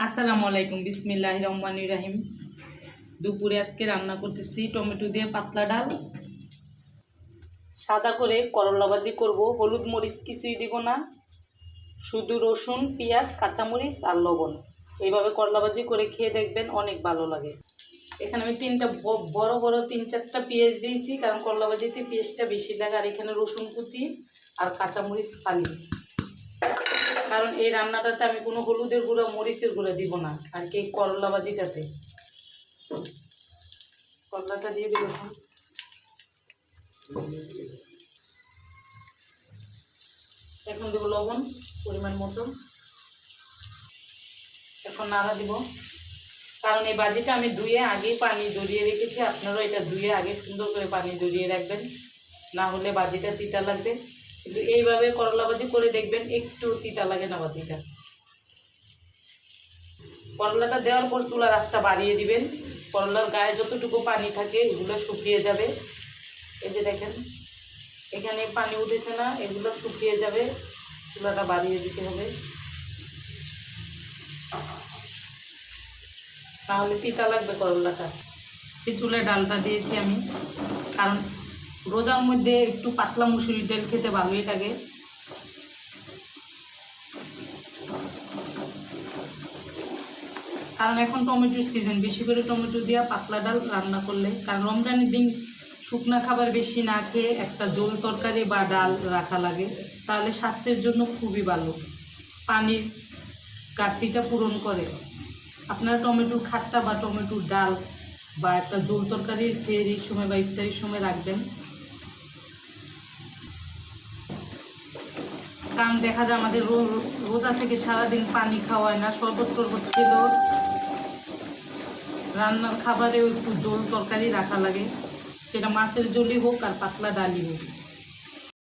আসসালামু আলাইকুম, বিসমিল্লাহির রহমানির রহিম। দুপুরে আজকে রান্না করতেছি টমেটো দিয়ে পাতলা ডাল, সাদা করে করলা ভাজি করব। হলুদ মরিচ কিছুই দিব না, শুধু রসুন, পেঁয়াজ, কাঁচামরিচ আর লবণ। এইভাবে করলা ভাজি করে খেয়ে দেখবেন, অনেক ভালো লাগে। এখানে আমি বড় বড় 3-4টা পেঁয়াজ দিয়েছি, কারণ করলা ভাজিতে পেঁয়াজটা বেশি লাগে। আর এখানে রসুন কুচি আর কাঁচামরিচ ফালি, কারণ এই রান্নাটাতে আমি কোনো হলুদের গুঁড়া, মরিচের গুঁড়া দিব না। আর কি করলা ভাজিটাতে করলাটা দিয়ে দিব, এখন দেবো লবণ পরিমাণ মতো। এখন নাড়া দিব, কারণ এই ভাজিটা আমি ধুয়ে আগে পানি জড়িয়ে রেখেছি। আপনারাও এটা ধুয়ে আগে সুন্দর করে পানি জড়িয়ে রাখবেন, না হলে ভাজিটা তিতা লাগবে। কিন্তু এইভাবে করলা ভাজি করে দেখবেন, একটু তিতা লাগে না ভাজিটা। করলাটা দেওয়ার পর চুলার আঁচটা বাড়িয়ে দিবেন। করলার গায়ে যতটুকু পানি থাকে এগুলো শুকিয়ে যাবে। এই যে দেখেন, এখানে পানি উঠেছে না, এগুলো শুকিয়ে যাবে। চুলাটা বাড়িয়ে দিতে হবে, তাহলে তিতা লাগবে করলাটা। এই চুলায় ডালটা দিয়েছি আমি, কারণ রোজার মধ্যে একটু পাতলা মুসুরির ডাল খেতে ভালোই লাগে। কারণ এখন টমেটোর সিজন, বেশি করে টমেটো দিয়ে পাতলা ডাল রান্না করলে, কারণ রমজানের দিন শুকনা খাবার বেশি না খেয়ে একটা ঝোল তরকারি বা ডাল রাখা লাগে, তাহলে স্বাস্থ্যের জন্য খুবই ভালো, পানির ঘাটতিটা পূরণ করে। আপনারা টমেটোর খাট্টা বা টমেটোর ডাল বা একটা ঝোল তরকারি সেহরির সময় বা ইফতারির সময় রাখবেন। কারণ দেখা যায় আমাদের রোজা থেকে সারাদিন পানি খাওয়ায় না, শরবত টরবত খেলেও রান্নার খাবারেও একটু ঝোল তরকারি রাখা লাগে, সেটা মাছের ঝোলই হোক আর পাতলা ডালই হোক।